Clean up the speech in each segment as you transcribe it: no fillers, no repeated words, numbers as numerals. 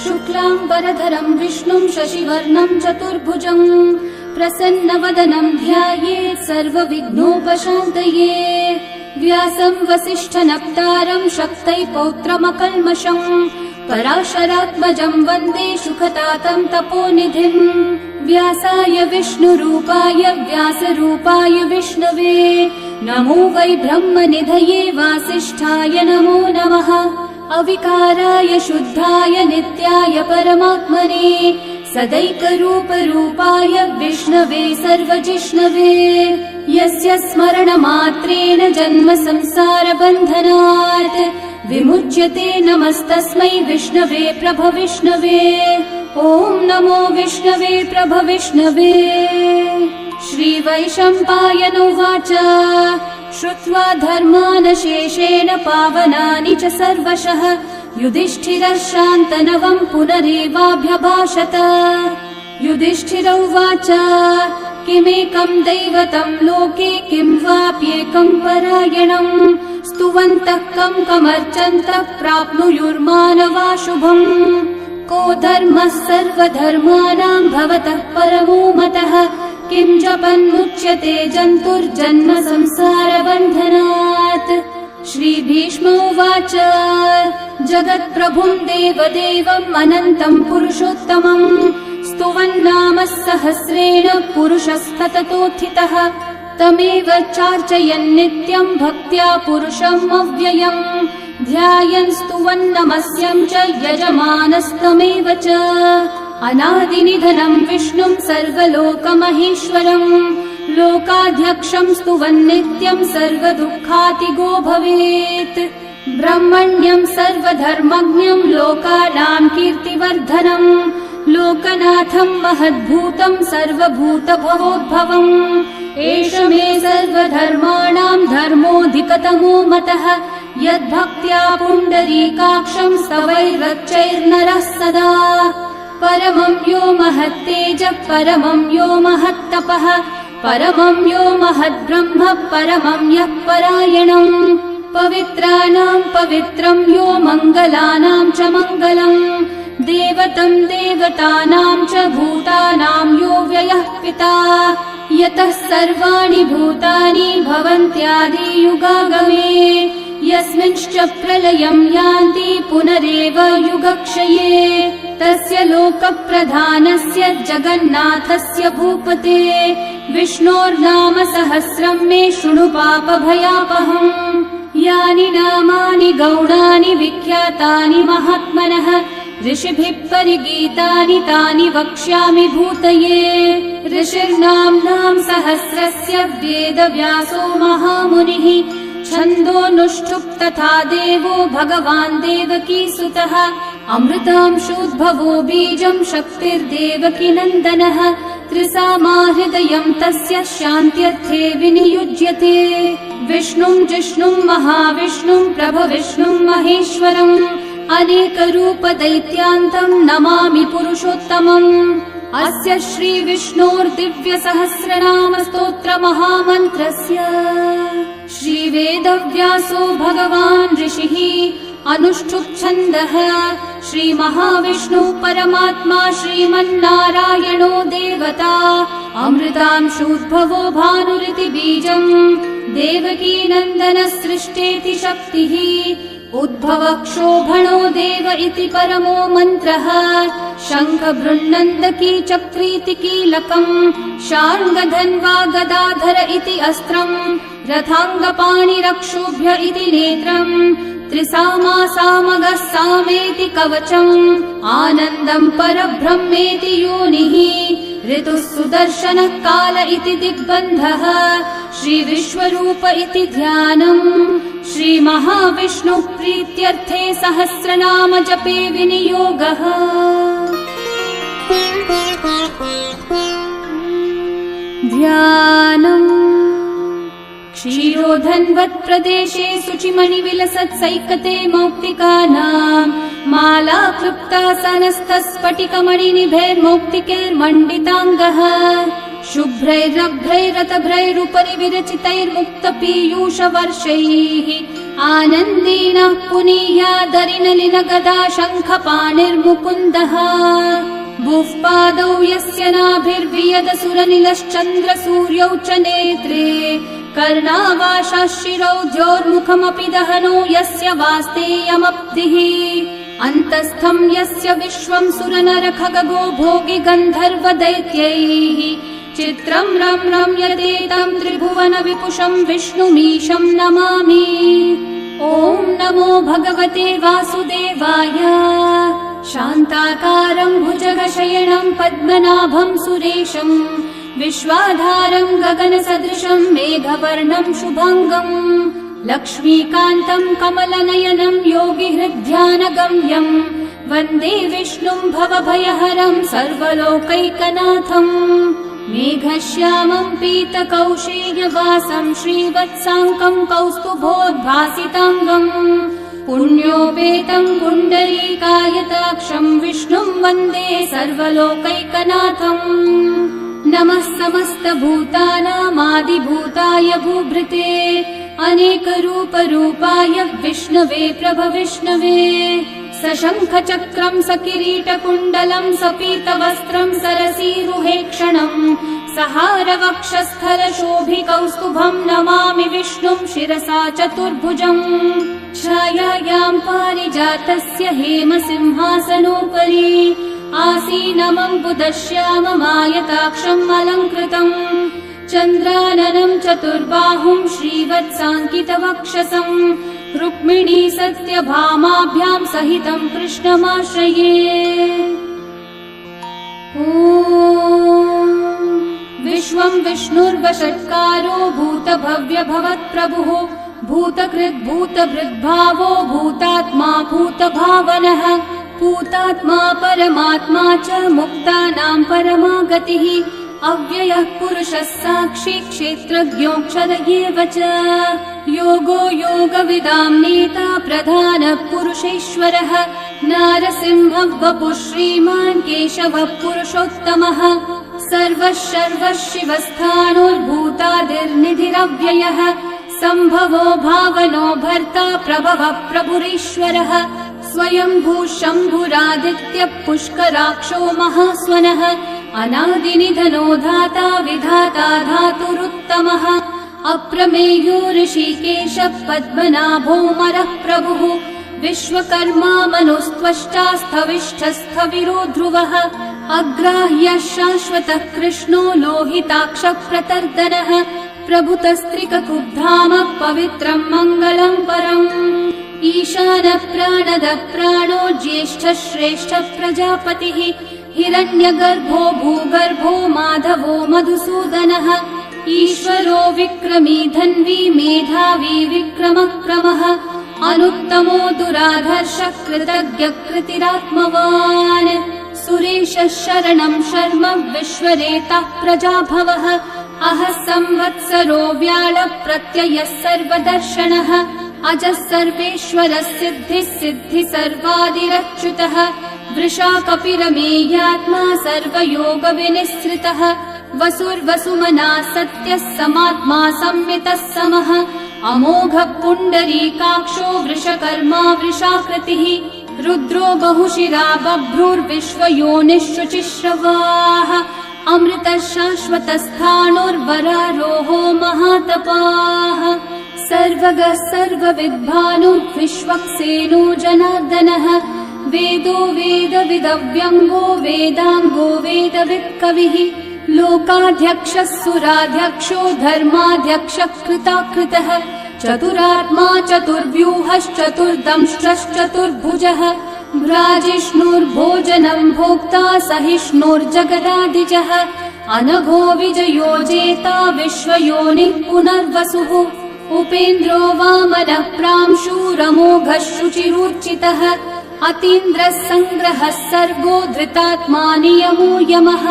शुक्लांबरधरं विष्णुं शशिवर्णं चतुर्भुजं प्रसन्नवदनं ध्यायेत् सर्वविघ्नोपशान्तये। व्यासं वसिष्ठनप्तारं शक्तै पौत्रमकल्मषं पराशरात्मजं वन्दे सुखतातं तपोनिधिं। व्यासाय विष्णुरूपाय व्यासरूपाय विष्णवे नमो वै ब्रह्मनिधये वासिष्ठाय नमो नमः। अविकाराय शुद्धाय नित्याय परमात्मने सदैकरूपरूपाय विष्णवे सर्वजिष्णवे। यस्य स्मरणमात्रेण जन्म संसारबन्धनात् विमुच्यते नमस्तस्मै विष्णवे प्रभविष्णवे। ॐ नमो विष्णवे प्रभविष्णवे। श्रीवैशम्पायन उवाच श्रुत्वा धर्मानशेषेण पावनानि च सर्वशः युधिष्ठिरः शान्तनवं पुनरेवाभ्यभाषत। युधिष्ठिर उवाच किमेकं दैवतं लोके किं वाप्येकं परायणं स्तुवन्तः कमर्चन्तः प्राप्नुयुर्मानवा शुभम्। को धर्मः सर्वधर्माणां भवतः परमो मतः किं जपन्मुच्यते जन्तुर्जन्म संसारबन्धनात्। श्रीभीष्म उवाच जगत्प्रभुं देवदेवम् अनन्तं पुरुषोत्तमम् स्तुवन्नामः सहस्रेण पुरुषस्तततोत्थितः तमेव चार्चयन् नित्यं भक्त्या पुरुषम् अव्ययम् ध्यायन् स्तुवन्नमस्यं च यजमानस्तमेव च। अनादिनिधनं विष्णुं सर्वलोकमहेश्वरम् लोकाध्यक्षं स्तुवन्नित्यं सर्वदुःखातिगो भवेत्। ब्रह्मण्यं सर्वधर्मज्ञं लोकानां कीर्तिवर्धनम् लोकनाथं महद्भूतं सर्वभूतभवोद्भवम्। एष मे सर्वधर्माणां धर्मोऽधिकतमो मतः यद्भक्त्या पुण्डरीकाक्षं स्तवैर्रच्चैर्नरः सदा। परमं यो महत्तेजः परमं यो महत्तपः परमं यो महद्ब्रह्म परमं यः परायणम्। पवित्राणां पवित्रं यो मङ्गलानां च मङ्गलम् देवतं देवतानां च भूतानां यो व्ययः पिता यतः सर्वाणि भूतानि भवन्त्यादियुगागमे यस्मिंश्च प्रलयं यान्ति पुनरेव युगक्षये तस्य लोकप्रधानस्य जगन्नाथस्य भूपते विष्णोर्नाम सहस्रं मे शृणु पापभयापहम्। यानि नामानि गौणानि विख्यातानि महात्मनः ऋषिभिः परिगीतानि तानि वक्ष्यामि भूतये। ऋषिर्नाम्नां सहस्रस्य वेदव्यासो महामुनिः छन्दोऽनुष्ठुप् तथा देवो भगवान् देवकीसुतः अमृतांशोद्भवो बीजं शक्तिर्देवकी नन्दनः त्रिसामा हृदयं तस्य शान्त्यर्थे विनियुज्यते। विष्णुं जिष्णुं महाविष्णुं प्रभविष्णुं महेश्वरम् अनेकरूपदैत्यान्तं नमामि पुरुषोत्तमम्। अस्य श्रीविष्णोर्दिव्यसहस्रनामस्तोत्रमहामन्त्रस्य श्रीवेदव्यासो भगवान् ऋषिः अनुष्ठुप् श्रीमहाविष्णुः परमात्मा श्रीमन्नारायणो देवता अमृतांशोद्भवो भानुरिति बीजम् देवकी नन्दनः सृष्टेति शक्तिः उद्भवक्षोभणो देव इति परमो मन्त्रः शङ्खबृन्नन्दकी चक्रीति कीलकम् शार्ङ्गधन्वा गदाधर इति अस्त्रम् रथाङ्गपाणिरक्षोभ्य इति नेत्रम् त्रिसामा सामगः सामेति कवचम् आनन्दम् परब्रह्मेति योनिः ऋतुः सुदर्शनः काल इति दिग्बन्धः श्रीविश्वरूप इति ध्यानम् श्रीमहाविष्णुः प्रीत्यर्थे सहस्रनाम जपे विनियोगः। ध्यानम् क्षीरोधन्वत्प्रदेशे शुचिमणिविलसत्सैकते मौक्तिकानाम् माला क्लृप्तासनस्थस्फटिकमणिनिभैर्मौक्तिकैर्मण्डिताङ्गः शुभ्रैरभ्रैरतभ्रैरुपरि विरचितैर्मुक्तपीयूषवर्षैः आनन्देन पुनीयादरिनलिनगदा शङ्खपाणिर्मुकुन्दः भुःपादौ यस्य नाभिर्वियदसुरनिलश्चन्द्रसूर्यौ च नेत्रे कर्णावाशाशिरौ द्योर्मुखमपि दहनो यस्य वास्तेयमब्धिः अन्तस्थं यस्य विश्वं सुरनरखगो भोगि गन्धर्वदैत्यैः चित्रं रम्यते तं त्रिभुवन विपुषं विष्णुमीशं नमामि। ॐ नमो भगवते वासुदेवाय। शान्ताकारं भुजगशयनं पद्मनाभं सुरेशं विश्वाधारं गगनसदृशं मेघवर्णं शुभाङ्गं लक्ष्मीकान्तं कमलनयनं योगिहृद्ध्यानगम्यं वन्दे विष्णुं भवभयहरं सर्वलोकैकनाथम् मेघश्यामं पीतकौशेयवासं श्रीवत्साङ्कं कौस्तुभोद्भासिताङ्गम् पुण्योपेतं पुण्डरीकायताक्षं विष्णुं वन्दे सर्वलोकैकनाथम् नमः समस्तभूतानामादिभूताय भूभृते अनेकरूपरूपाय विष्णवे प्रभविष्णवे सशङ्खचक्रं सकिरीटकुण्डलं सपीतवस्त्रं सरसीरुहेक्षणं सहारवक्षस्थलशोभिकौस्तुभं नमामि विष्णुं शिरसा चतुर्भुजम् छायायां पारिजातस्य हेमसिंहासनोपरि आसीनमम्बुदश्याममायताक्षम् अलङ्कृतम् चन्द्राननं चतुर्बाहुं श्रीवत्साङ्कितवक्षसं रुक्मिणी सत्यभामाभ्यां सहितं कृष्णमाश्रये। ॐ विश्वं विष्णुर्वषट्कारो भूतभव्यभवत्प्रभुः भूतकृद्भूतभृद्भावो भूतात्मा भूतभावनः भूतात्मा परमात्मा च मुक्तानां परमा गतिः अव्ययः पुरुषः साक्षी क्षेत्रज्ञोऽक्षर एव च योगो योगविदां नेता प्रधानः पुरुषेश्वरः नारसिंहः वपुः श्रीमान् केशवः पुरुषोत्तमः सर्वः शर्वः शिवस्थाणोर्भूतादिर्निधिरव्ययः सम्भवो भावनो भर्ता प्रभवः प्रभुरीश्वरः स्वयंभू शम्भुरादित्यः पुष्कराक्षो महास्वनः अनादिनिधनो धाता विधाता धातुरुत्तमः अप्रमेयो ऋषिकेशः पद्मनाभोऽमरः प्रभुः विश्वकर्मा मनुस्त्वष्टा स्थविष्ठस्थविरो ध्रुवः अग्राह्यः शाश्वतः कृष्णो लोहिताक्षः प्रतर्दनः प्रभुतस्त्रिककुब्धामः पवित्रं मङ्गलं परम् ईशानः प्राणदः प्राणो ज्येष्ठः श्रेष्ठः प्रजापतिः हिरण्यगर्भो भूगर्भो माधवो मधुसूदनः ईश्वरो विक्रमी धन्वी मेधावी विक्रमक्रमः अनुत्तमो दुराधर्षः कृतज्ञः कृतिरात्मवान् सुरेशः शरणं शर्म विश्वरेतः प्रजाभवः अहः संवत्सरो व्याळः प्रत्ययः सर्वदर्शनः अजः सर्वेश्वरः सिद्धिः सिद्धि सर्वादिरच्युतः वृषा कपिरमेयात्मा सर्वयोगविनिःसृतः वसुर्वसुमना सत्यः समात्मा संमितः समः अमोघः पुण्डरीकाक्षो वृषकर्मा वृषाकृतिः रुद्रो बहुशिरा बभ्रुर्विश्वयोनिःशुचिश्रवाः अमृतः शाश्वतस्थाणोर्वरारोहो महातपाः सर्वगः सर्वविद्भानुः विश्वक्सेनो जनार्दनः वेदो वेदविदव्यङ्गो वेदाङ्गो वेदवित्कविः लोकाध्यक्षः सुराध्यक्षो धर्माध्यक्षः कृताकृतः चतुरात्मा चतुर्व्यूहश्चतुर्दंष्ट्रश्चतुर्भुजः भ्राजिष्णुर्भोजनं भोक्ता सहिष्णुर्जगदादिजः अनघो विजयो जेता विश्वयोनिः पुनर्वसुः उपेन्द्रो वामनः प्रांशुरमोघः शुचिरूर्चितः अतीन्द्रः सङ्ग्रहः सर्गो धृतात्मा नियमो यमः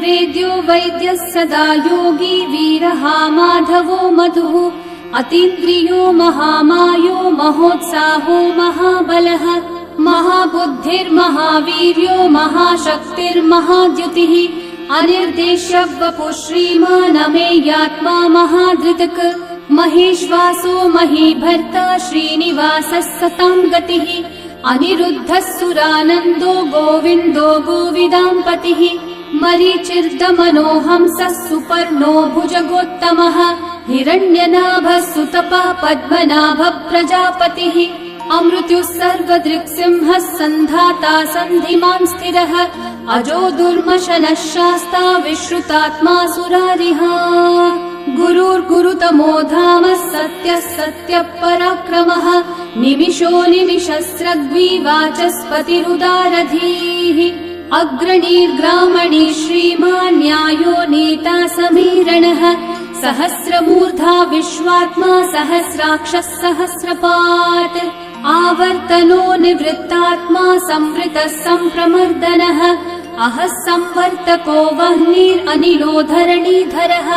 वेद्यो वैद्यः सदा योगी वीरः माधवो मधुः अतीन्द्रियो महामायो महोत्साहो महाबलः महाबुद्धिर्महावीर्यो महाशक्तिर्महाद्युतिः अनिर्देश्य वपुः श्रीमानमेयात्मा महाधृतक् महेश्वासो महीभर्ता श्रीनिवासः सतां गतिः अनिरुद्धः सुरानन्दो गोविन्दो गोविदाम्पतिः मरीचिर्दमनोहंसः सुपर्णो भुजगोत्तमः हिरण्यनाभः सुतपः पद्मनाभः प्रजापतिः अमृत्युः सर्वदृक्सिंहः सन्धाता सन्धिमान् स्थिरः अजो दुर्मशनः शास्ता विश्रुतात्मा सुरारिः गुरुर्गुरुतमो धामः सत्यः सत्यः पराक्रमः निमिषो निमिषस्रग्वी वाचस्पतिरुदारधीः अग्रणीर्ग्रामणी श्रीमान् न्यायो नेता समीरणः सहस्रमूर्धा विश्वात्मा सहस्राक्षः सहस्रपात् आवर्तनो निवृत्तात्मा संवृतः सम्प्रमर्दनः अहः संवर्तको वह्निरनिलो धरणीधरः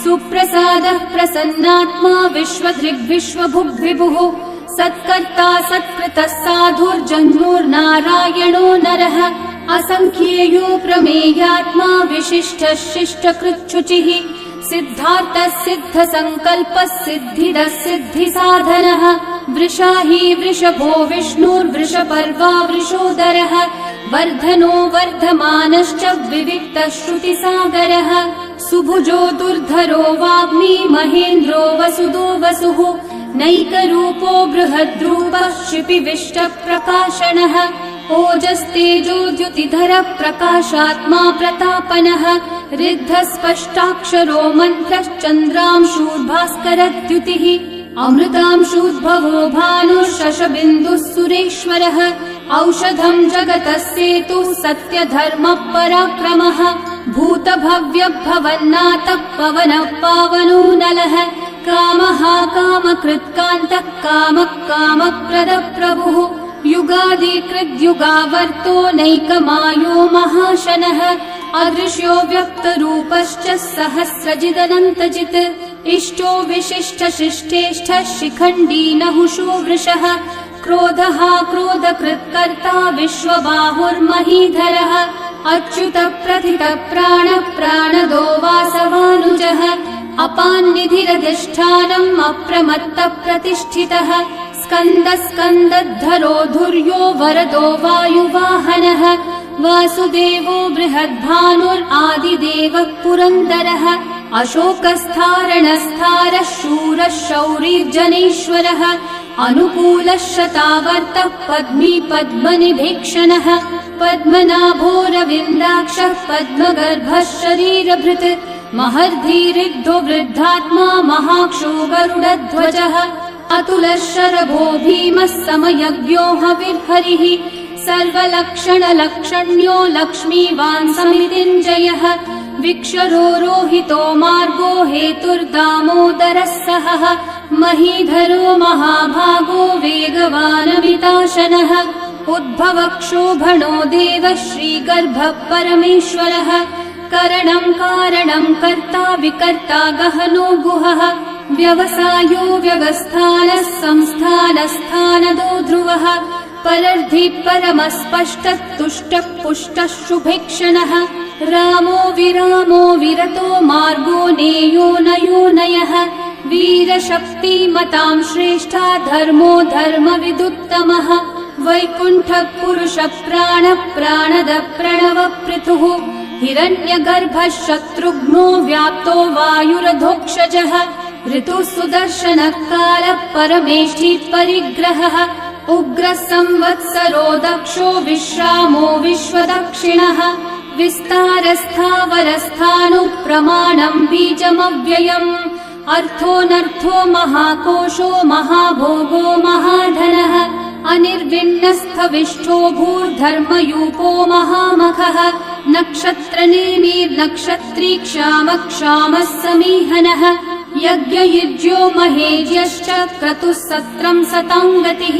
सुप्रसादः प्रसन्नात्मा विश्वदृग्विश्वभुग्विभुः सत्कर्ता सत्कृतः साधुर्जह्नुर्नारायणो नरः असंख्येयो प्रमेयात्मा विशिष्टः शिष्टकृच्छुचिः सिद्धार्थः सिद्धसङ्कल्पः सिद्धिदः सिद्धिसाधनः वृषाही वृषभो विष्णुर्वृषपर्वा वृषोदरः वर्धनो वर्धमानश्च विविक्तः श्रुतिसागरः सुभुजो दुर्धरो वाग्मी महेन्द्रो वसुदो वसुः नैकरूपो बृहद्रूपः क्षिपिविष्टः प्रकाशनः ओजस्तेजो द्युतिधरः प्रकाशात्मा प्रतापनः ऋद्धः स्पष्टाक्षरो मन्त्रश्चन्द्रांशूर्भास्करद्युतिः अमृतांशूद्भवो भानुः शशबिन्दुः सुरेश्वरः औषधं जगतः सेतुः सत्यधर्मः पराक्रमः भूतभव्यभवन्नाथः पवनः पावनो नलः कामः कामकृत्कान्तः कामः कामप्रदः प्रभुः युगादिकृद्युगावर्तो नैकमायो महाशनः अदृश्यो व्यक्तरूपश्च सहस्रजिदनन्तजित् इष्टो विशिष्टशिष्टेष्ठः शिखण्डी नहुषो वृषः क्रोधः क्रोधकृत्कर्ता विश्वबाहुर्महीधरः अच्युतः प्रथितः प्राणः प्राणदो वासवानुजः अपान्निधिरधिष्ठानम् अप्रमत्तः प्रतिष्ठितः स्कन्दः स्कन्दद्धरो धुर्यो वरदो वायुवाहनः वासुदेवो बृहद्भानुरादिदेवः पुरन्दरः अशोकस्थारणस्थारः शूरः शौरिर्जनेश्वरः अनुकूलः शतावर्तः पद्मी पद्मनिभीक्षणः पद्मनाभोरविन्दाक्षः पद्मगर्भः शरीरभृत् महर्धिरिद्धो वृद्धात्मा महाक्षो गरुडध्वजः अतुलः शरभो भीमः समयज्ञो हविर्हरिः सर्वलक्षणलक्षण्यो लक्ष्मीवान् समितिञ्जयः विक्षरो रोहितो मार्गो हेतुर्दामोदरः सहः महीधरो महाभागो वेगवानमिताशनः उद्भवक्षोभणो देवः श्रीगर्भः परमेश्वरः करणं कारणं कर्ता विकर्ता गहनो गुहः व्यवसायो व्यवस्थानः संस्थानस्थानदो ध्रुवः परर्धि परमस्पष्टः तुष्टः पुष्टः शुभेक्षणः रामो विरामो विरतो मार्गो नेयो नयो नयः वीरशक्तिमतां श्रेष्ठा धर्मो धर्मविदुत्तमः वैकुण्ठः पुरुषः प्राणः प्राणदः प्रणवः पृथुः हिरण्यगर्भः शत्रुघ्नो व्याप्तो वायुरधोक्षजः ऋतुः सुदर्शनः कालः परमेष्ठी परिग्रहः उग्रः संवत्सरो दक्षो विश्रामो विश्वदक्षिणः विस्तारस्थावरस्थाणुः प्रमाणं बीजमव्ययम् अर्थोऽनर्थो महाकोशो महाभोगो महाधनः अनिर्विण्णस्थविष्ठो भूर्धर्मयूपो महामखः नक्षत्रनेमिर्नक्षत्री क्षामः समीहनः यज्ञयुज्यो महेज्यश्च क्रतुः सत्रं सताङ्गतिः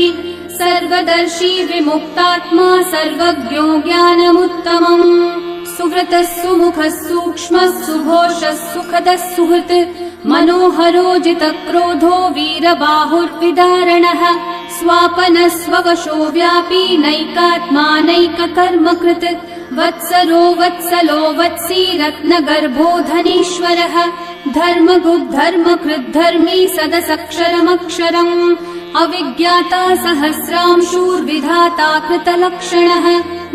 सर्वदर्शी विमुक्तात्मा सर्वज्ञो ज्ञानमुत्तमम् सुव्रतः सुमुखः सूक्ष्मः सुघोषः सुखदः सुहृत् मनोहरो जितक्रोधो वीरबाहुर्विदारणः स्वापनः स्ववशो व्यापी नैकात्मा नैककर्मकृत् वत्सरो वत्सलो वत्सी रत्नगर्भो धनीश्वरः धर्मकृद्धर्मी सदसक्षरमक्षरम् अविज्ञाता सहस्रांशूर्विधाता कृतलक्षणः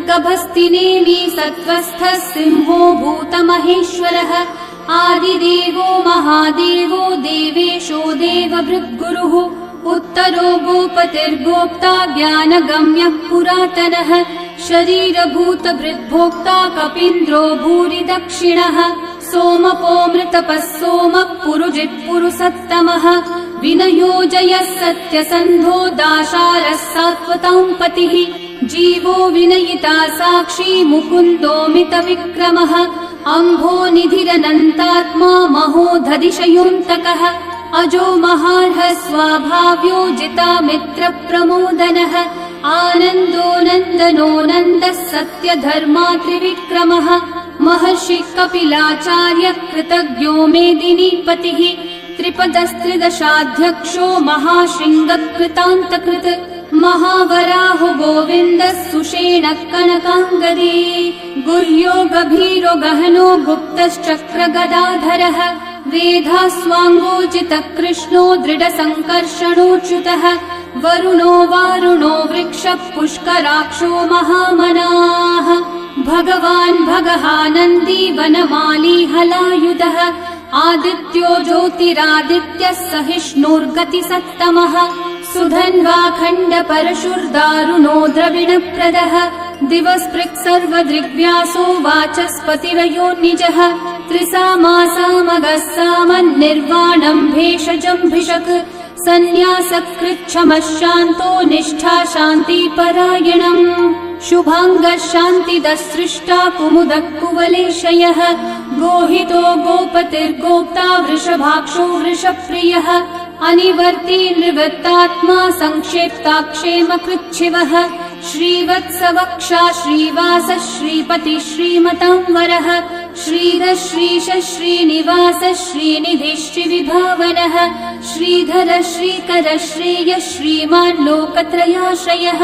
गभस्तिनेमि सत्त्वस्थः सिंहो भूतमहेश्वरः आदिदेवो महादेवो देवेशो देवभृद्गुरुः उत्तरो गोपतिर्गोप्ता ज्ञानगम्यः पुरातनः शरीरभूतभृद्भोक्ता कपीन्द्रो भूरि दक्षिणः सोमपो मृतपः सोमः पुरुजित्पुरुसत्तमः विनयोजयः सत्यसन्धो दाशारः सात्वतां पतिः जीवो विनयिता साक्षी मुकुन्दो मितविक्रमः अम्भो निधिरनन्तात्मा महोदधिशयोऽन्तकः अजो महार्हः स्वाभाव्यो जिता मित्रप्रमोदनः आनन्दो नन्दनो नन्दः सत्यधर्मा त्रिविक्रमः महर्षि कपिलाचार्य कृतज्ञो मेदिनीपतिः त्रिपदस्त्रिदशाध्यक्षो महाशृङ्गकृतान्तकृत् महावराहो गोविन्दः सुषेणः कनकाङ्गदी गुह्यो गभीरो गहनो गुप्तश्चक्रगदाधरः वेधास्वाङ्गोजितः कृष्णो दृढसङ्कर्षणोच्युतः वरुणो वारुणो वृक्षः पुष्कराक्षो महामनाः भगवान् भगहानन्दी वनमाली हलायुधः आदित्यो ज्योतिरादित्यः सहिष्णुर्गतिसत्तमः सुधन्वाखण्ड परशुर्दारुणो द्रविणप्रदः दिवस्पृक् सर्वदृग्व्यासो वाचस्पतिरयो निजः त्रिसामासामगः सामन्निर्वाणम् भेषजम्भिषक् सन्न्यासकृच्छमः शान्तो निष्ठा शान्तिपरायणम् शुभाङ्गः शान्तिदः सृष्टा कुमुदः कुवलेशयः गोहितो गोपतिर्गोप्ता वृषभाक्षो वृषप्रियः अनिवर्ती निवृत्तात्मा संक्षेप्ताक्षेमकृच्छिवः श्रीवत्सवक्षा श्रीवासः श्रीपतिः श्रीमतांवरः श्रीधः श्रीशः श्रीनिवासः श्रीनिधिः श्रीविभावनः श्रीधरः श्रीकरः श्रेयः श्रीमान् लोकत्रयाश्रयः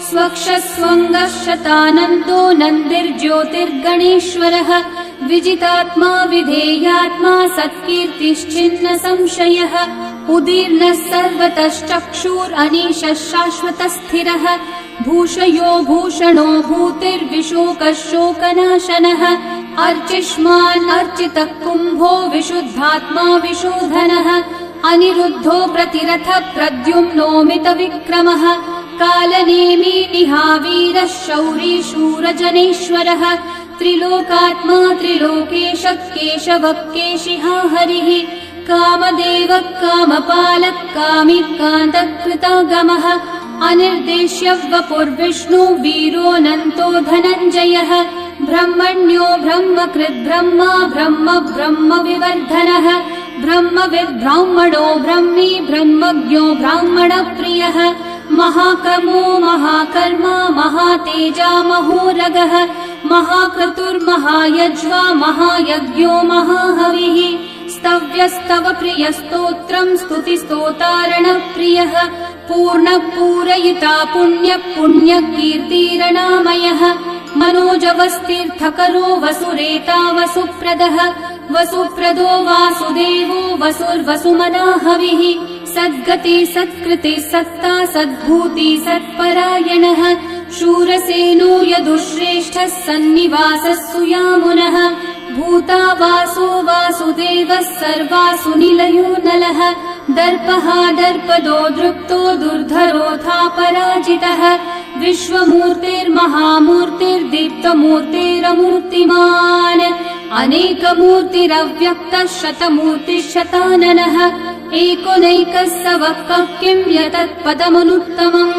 स्वक्षः स्वङ्गः शतानन्दो नन्दिर्ज्योतिर्गणेश्वरः विजितात्मा विधेयात्मा सत्कीर्तिश्चिन्न संशयः उदीर्णः सर्वतश्चक्षुरनीशः शाश्वतः स्थिरः भूषयो भूषणो भूतिर्विशोकः शोकनाशनः अर्चिष्मान् अर्चितः कुम्भो विशुद्धात्मा विशोधनः अनिरुद्धो प्रतिरथः प्रद्युम्नो मितविक्रमः कालनेमी निहावीरः शौरी शूरजनेश्वरः त्रिलोकात्मा त्रिलोकेशः केशवः केशिहा हरिः कामदेवः कामपालः कामी कान्तः कृतागमः अनिर्देश्य वपुर्विष्णु वीरोऽनन्तो धनञ्जयः ब्रह्मण्यो ब्रह्मकृद् ब्रह्मा ब्रह्म ब्रह्मविवर्धनः ब्रह्मविद् ब्राह्मणो ब्रह्मी ब्रह्मज्ञो ब्राह्मणप्रियः महाकर्मो महाकर्मा महातेजा महोरगः महाक्रतुर्महायज्वा महायज्ञो महाहविः स्तव्यस्तव प्रियस्तोत्रम् स्तुतिस्तोतारणप्रियः पूर्णः पूरयिता पुण्यः पुण्यकीर्तिरणामयः मनोजवस्तीर्थकरो वसुरेता वसुप्रदः वसुप्रदो वासुदेवो वसुर्वसुमनाहविः सद्गति सत्कृति सत्ता सद्भूति सत्परायणः शूरसेनो यदुश्रेष्ठः सन्निवासः सुयामुनः भूता वासो वासुदेवः सर्वासु निलयो नलः दर्पः दर्पदो दृप्तो दुर्धरोऽथा पराजितः विश्वमूर्तिर्महामूर्तिर्दीप्तमूर्तिरमूर्तिमान् अनेकमूर्तिरव्यक्तः शतमूर्तिः एकोनैकः स वः किं यतत्पदमनुत्तमम्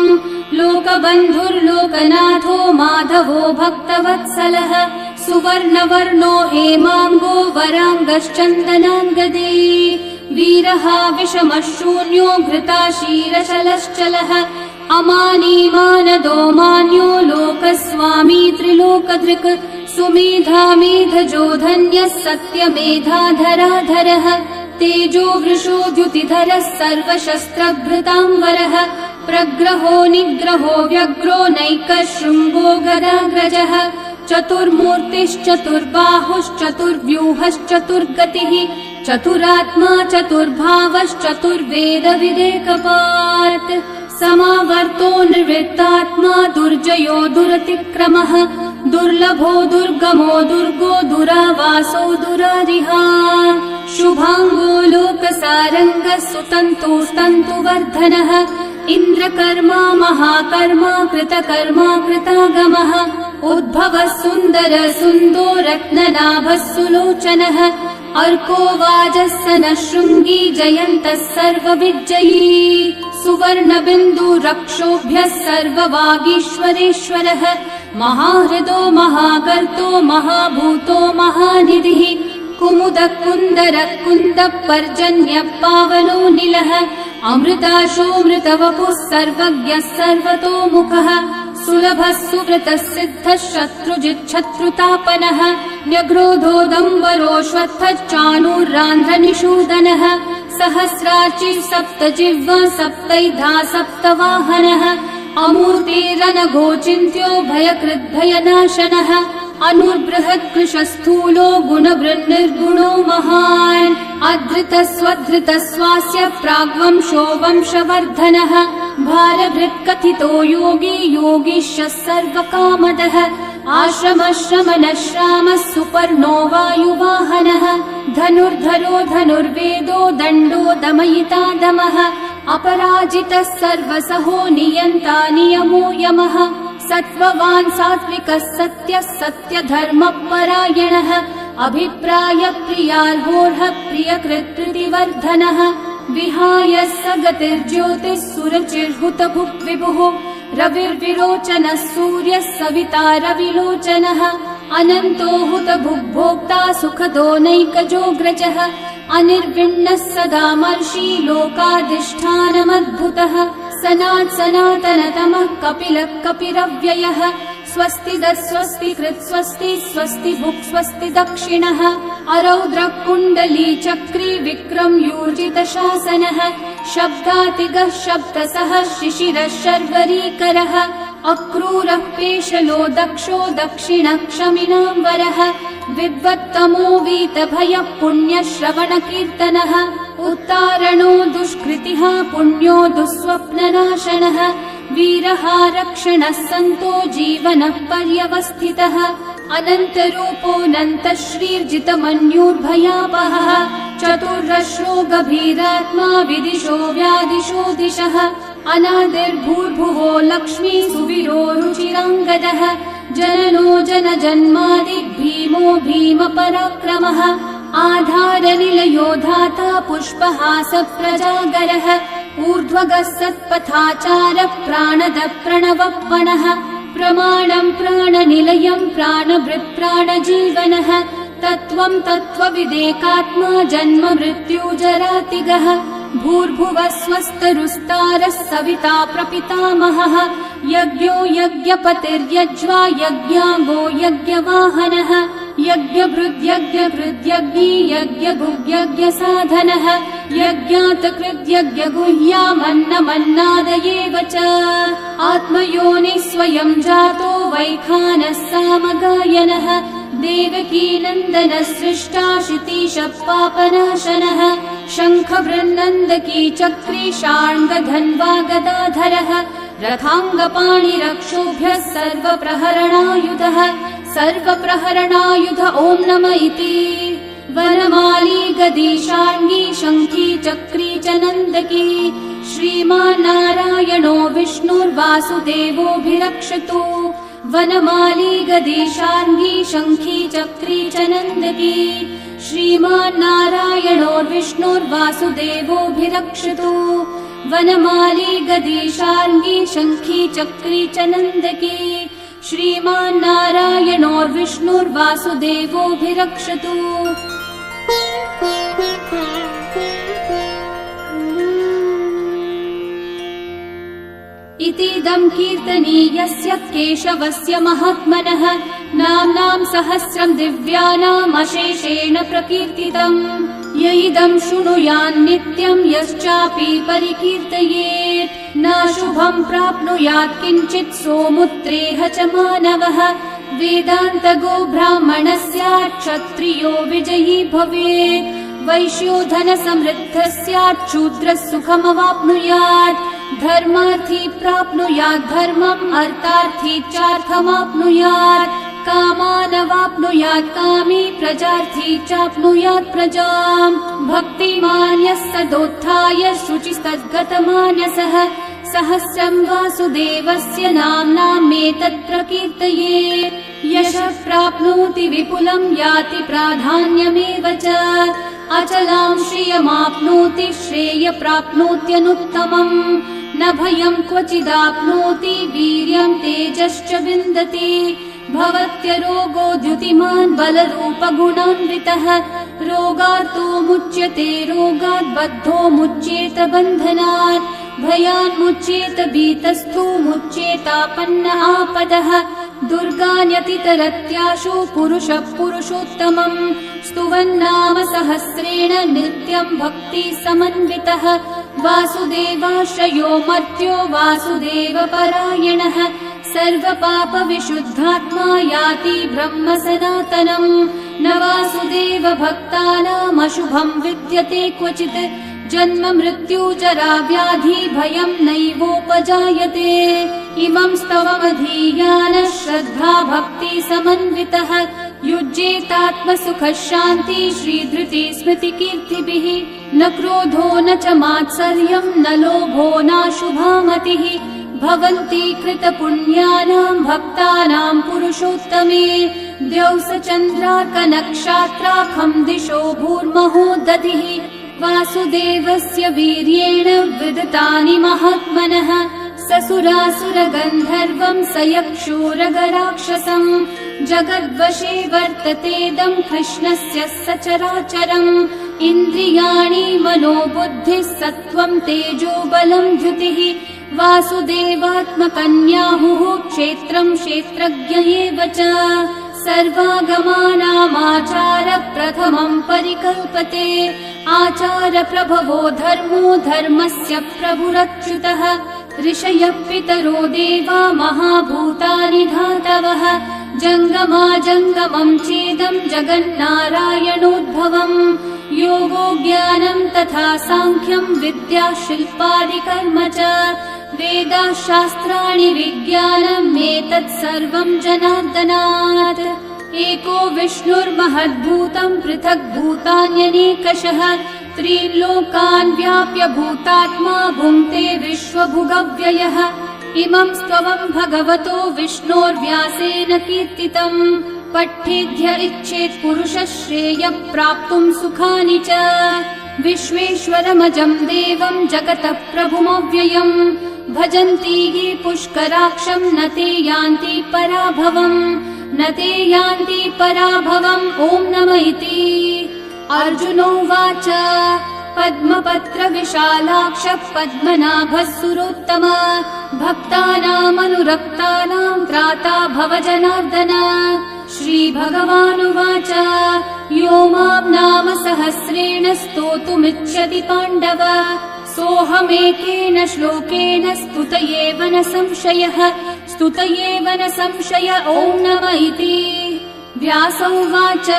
लोकबन्धुर्लोकनाथो माधवो भक्तवत्सलः सुवर्णवर्णो हेमाङ्गो वराङ्गश्चन्दनाङ्गदे वीरः विषमः शून्यो घृताशीरशलश्चलः अमानी मानदो मान्यो लोकस्वामी त्रिलोकधृक् सुमेधामेधजो धन्यः सत्यमेधाधराधरः तेजो वृषो द्युतिधरः सर्वशस्त्रभृताम्बरः प्रग्रहो निग्रहो व्यग्रो नैकः शृङ्गो गदाग्रजः चतुर्मूर्तिश्चतुर्बाहुश्चतुर्व्यूहश्चतुर्गतिः चतुरात्मा चतुर्भावश्चतुर्वेदविदेकपात् समावर्तो निर्वृत्तात्मा दुर्जयो दुरतिक्रमः दुर्लभो दुर्गमो दुर्गो दुरावासो दुरारिहा शुभाङ्गो लोकसारङ्गः सुतन्तुस्तन्तुवर्धनः इन्द्रकर्मा महाकर्मा कृतकर्मा कृतागमः उद्भवः सुन्दर सुन्दो रत्ननाभः सुलोचनः अर्को वाजः शृङ्गी जयन्तः सर्वविजयी सुवर्णबिन्दु रक्षोभ्यः सर्ववागीश्वरेश्वरः महाहृदो महागर्तो महाभूतो महानिधिः कुमुदः कुन्दरः कुन्दः पर्जन्यः पावनो निलः अमृताशोऽमृतवपुः सर्वज्ञः सर्वतोमुखः सुलभः सुव्रतः सिद्धः शत्रुजिच्छत्रुतापनः न्यग्रोधोदम्बरोऽश्वत्थः चाणूर्रान्ध्रनिषूदनः सहस्रार्ची सप्तजिह्वा सप्तैधा सप्तवाहनः अमूर्तिरनघोचिन्त्यो भयकृद्भयनाशनः अनुर्बृहत्कृशस्थूलो गुणवृन्निर्गुणो महान् अधृतस्वधृतस्वास्य प्राग्वंशो वंशवर्धनः भारभृत्कथितो योगी योगीशः सर्वकामदः आश्रमश्रमणश्रामः सुपर्णो वायुवाहनः धनुर्धरो धनुर्वेदो दण्डो दमयिता दमः अपराजितः सर्वसहो नियन्ता नियमो यमः सत्त्ववान् सात्विकः सत्यः सत्यधर्मपरायणः अभिप्राय प्रियार्होर्हः प्रियकृत्कृतिवर्धनः विहाय स गतिर्ज्योतिः सुरचिर्हुतभुक् विभुः रविर्विरोचनः सूर्यः सविता रविलोचनः अनन्तो हुतभुग्भोक्ता सुखदो नैकजोऽग्रजः अनिर्विण्णः सदा मर्षि लोकाधिष्ठानमद्भुतः सनात् सनातनतमः कपिलः कपिरव्ययः स्वस्तिदः स्वस्तिकृत् स्वस्ति स्वस्ति भुक् स्वस्ति दक्षिणः अरौद्रः कुण्डली चक्री विक्रम यूर्जितशासनः शब्दातिगः शब्दसः शिशिरः शर्वरीकरः अक्रूरः पेशलो दक्षो दक्षिणः क्षमिनाम्बरः विद्वत्तमो वीतभयः पुण्यश्रवणकीर्तनः उत्तारणो दुष्कृतिः पुण्यो दुःस्वप्ननाशनः वीरः रक्षणः सन्तो जीवनः पर्यवस्थितः अनन्तरूपोऽनन्तः श्रीर्जितमन्युर्भयापहः चतुर्रश्रो गभीरात्मा विदिशो व्यादिशो दिशः अनादिर्भूर्भुवो लक्ष्मी सुवीरो रुचिराङ्गदः जननो जनजन्मादि भीमो भीमपराक्रमः आधारनिलयो धाता पुष्पहास प्रजागरः ऊर्ध्वगः सत्पथाचारः प्राणदः प्रणवपणः प्रमाणम् प्राणनिलयम् प्राणभृत् प्राणजीवनः तत्त्वम् तत्त्वविदेकात्मा जन्म मृत्युजरातिगः भूर्भुवः स्वस्तरुस्तारः सविता प्रपितामहः यज्ञो यज्ञपतिर्यज्वा यज्ञाङ्गो यज्ञवाहनः यज्ञभृद्यज्ञकृद्यज्ञी यज्ञभुग्यज्ञसाधनः यज्ञातकृद्यज्ञगुह्यामन्नमन्नादयेव च आत्मयोनिः स्वयं जातो वैखानः सामगायनः देवकीनन्दनः सृष्टा शितीशः पापनाशनः शङ्खवृन्नन्दकी चक्री शार्ङ्गधन्वा गदाधरः रथाङ्गपाणिरक्षोभ्यः सर्वप्रहरणायुधः सर्वप्रहरणायुध ॐ नम इति वनमाली गदी शार्ङ्गी शङ्खी चक्री च नन्दकी श्रीमान्नारायणो विष्णुर्वासुदेवोऽभिरक्षतु वनमाली गदी शार्ङ्गी शङ्खी चक्री च नन्दकी श्रीमान्नारायणो विष्णुर्वासुदेवोऽभिरक्षतु वनमाली गदी शार्ङ्गी शङ्खी चक्री च नन्दकी श्रीमान्नारायणो विष्णुर्वासुदेवोऽभिरक्षतु इतीदं कीर्तनीयस्य केशवस्य महात्मनः नाम्नां सहस्रं दिव्यानामशेषेण प्रकीर्तितम्। य इदं शृणुयान् नित्यं यश्चापि परिकीर्तयेत् नाशुभं प्राप्नुयात् किञ्चित् सोमुत्रेह च मानवः। वेदान्तगो ब्राह्मणः स्यात् क्षत्रियो विजयी भवेत्। वैश्यो धन समृद्धः स्यात् शूद्रः सुखमवाप्नुयात्। धर्मार्थी प्राप्नुयात् धर्मम् अर्थार्थी चार्थमाप्नुयात्। कामानवाप्नुयात् कामी प्रजार्थी चाप्नुयात् प्रजाम्। भक्तिमान् यः सदोत्थाय शुचिस्तद्गतमानसः सहस्रं वासुदेवस्य नाम्नामेतत् प्रकीर्तये। यशः प्राप्नोति विपुलं याति प्राधान्यमेव च। अचलां श्रियमाप्नोति श्रेय प्राप्नोत्यनुत्तमम्। न भयं क्वचिदाप्नोति वीर्यं तेजश्च विन्दति। भवत्यरोगो द्युतिमान् बलरूपगुणान्वितः। रोगार्तो मुच्यते रोगात् बद्धो मुच्येत बन्धनात्। भयान्मुच्येत भीतस्थो मुच्येतापन्न आपदः। दुर्गान्यतितरत्याशु पुरुषः पुरुषोत्तमम्। स्तुवन्नाम सहस्रेण नित्यं भक्ति समन्वितः। वासुदेवाश्रयो मर्त्यो वासुदेवपरायणः। सर्वपाप विशुद्धात्मा याति ब्रह्म सनातनम्। न वासुदेव भक्तानामशुभं विद्यते क्वचित्। जन्म मृत्यु जरा व्याधि भयं नैवोपजायते। इमं स्तवमधीयानः श्रद्धा भक्ति समन्वितः। युज्येतात्मसुखः शान्ति श्रीधृति स्मृति कीर्तिभिः। न क्रोधो न च मात्सर्यं न लोभो नाशुभा मतिः। भवन्ति कृतपुण्यानां भक्तानां पुरुषोत्तमे। द्यौस चन्द्रार्कनक्षत्राखं दिशो भूर्महो दधिः। वासुदेवस्य वीर्येण विदतानि महात्मनः। ससुरासुरगन्धर्वं स यक्षोरगराक्षसम्। जगद्वशे वर्ततेदं कृष्णस्य सचराचरम्। इन्द्रियाणि मनोबुद्धिः सत्त्वं तेजो बलं द्युतिः। वासुदेवात्मकन्याहुः क्षेत्रं क्षेत्रज्ञ एव च। सर्वागमानामाचार प्रथमं परिकल्पते। आचार प्रभवो धर्मो धर्मस्य प्रभुरच्युतः। ऋषयः पितरो देवा महाभूतानि धातवः। जङ्गमाजङ्गमं चेदं जगन्नारायणोद्भवम्। योगो ज्ञानं तथा साङ्ख्यं विद्या शिल्पादिकर्म च। वेदाः शास्त्राणि विज्ञानमेतत् सर्वं जनार्दनात्। एको विष्णुर्महद्भूतं पृथक् भूतान्यनेकशः। त्रीन् लोकान् व्याप्य भूतात्मा भुङ्क्ते विश्वभुगव्ययः। इमं स्तवं भगवतो विष्णोर्व्यासेन कीर्तितम्। पठ्येद्य इच्छेत् पुरुषः श्रेयः प्राप्तुं सुखानि च। विश्वेश्वरमजं देवं जगतः प्रभुमव्ययम्। भजन्ति ये पुष्कराक्षं न ते यान्ति पराभवम्। न ते यान्ति पराभवम्। ॐ नमः इति। अर्जुनोवाच पद्मपत्र विशालाक्षः पद्मनाभः सुरोत्तम। भक्तानामनुरक्तानां त्राता भव जनार्दन। श्रीभगवानुवाच यो मां नाम सहस्रेण स्तोतुमिच्छति पाण्डव। सोऽहमेकेन श्लोकेन स्तुत एव न संशयः। स्तुत एव न संशय। ॐ नमः इति। व्यास उवाच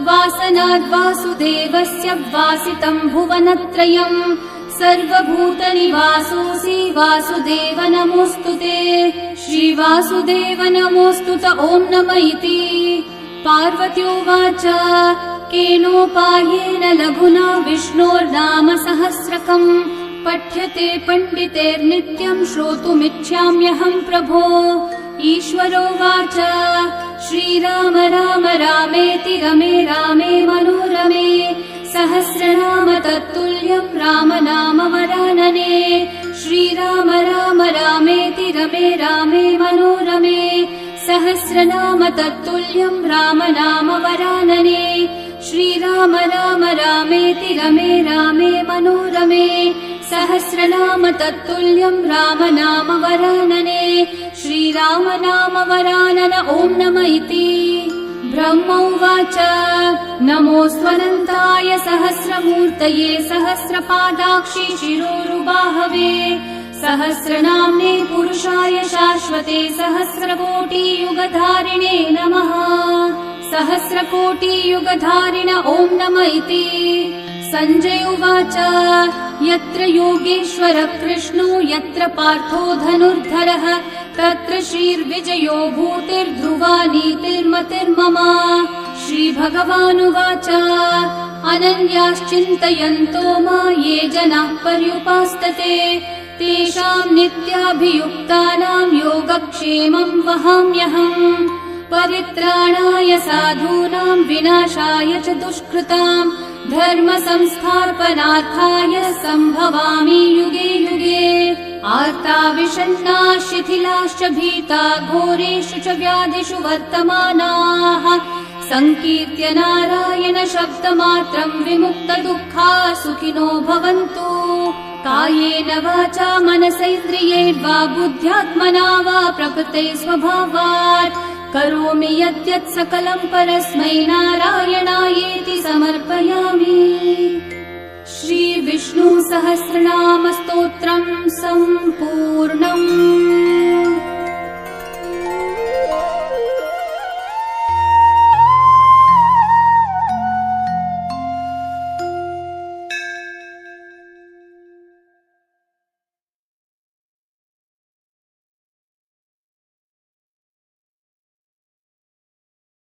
वासनाद् वासुदेवस्य वासितं भुवनत्रयम्। सर्वभूतनिवासोऽसि वासुदेव नमोऽस्तुते। श्रीवासुदेव नमोऽस्तुत। ॐ नमः इति। पार्वत्योवाच केनोपायेन लघुना विष्णोर्नाम सहस्रकम्। पठ्यते पण्डितेर्नित्यं श्रोतुमिच्छाम्यहं प्रभो। ईश्वरोवाच श्रीराम राम रामेति रमे रामे मनोरमे। सहस्रनाम तत्तुल्यं राम नाम वरानने। श्रीराम राम रामेति रमे रामे मनोरमे। सहस्रनाम तत्तुल्यं राम नाम वरानने। श्रीराम राम रामेति रमे रामे मनोरमे। सहस्रनाम तत्तुल्यं रामनाम वरानने श्रीरामनाम वरानन ॐ नम इति। ब्रह्म उवाच नमोऽस्त्वनन्ताय सहस्रमूर्तये सहस्रपादाक्षि शिरोरुबाहवे सहस्रनाम्ने पुरुषाय शाश्वते सहस्रकोटियुगधारिणे नमः। सहस्रकोटियुगधारिण ॐ नम इति। सञ्जय उवाच यत्र योगेश्वर कृष्णो यत्र पार्थो धनुर्धरः तत्र श्रीर्विजयो भूतिर्ध्रुवा नीतिर्मतिर्मम। श्रीभगवानुवाच अनन्याश्चिन्तयन्तो मा ये जनाः पर्युपासते तेषां नित्याभियुक्तानां योगक्षेमं वहाम्यहम्। परित्राणाय साधूनां विनाशाय च दुष्कृतां धर्म संस्थापनार्थाय सम्भवामि युगे युगे। आर्ता विषण्णाः शिथिलाश्च भीता घोरेषु च व्याधिषु वर्तमानाः संकीर्त्य नारायण शब्दमात्रं विमुक्तदुःखाः सुखिनो भवन्तु। कायेन वाचा मनसैन्द्रियैर्वा बुद्ध्यात्मना वा प्रकृते स्वभावात् करोमि यद्यत् सकलं परस्मै नारायणायेति समर्पयामि। श्री विष्णु सहस्रनाम स्तोत्रम् सम्पूर्णम्।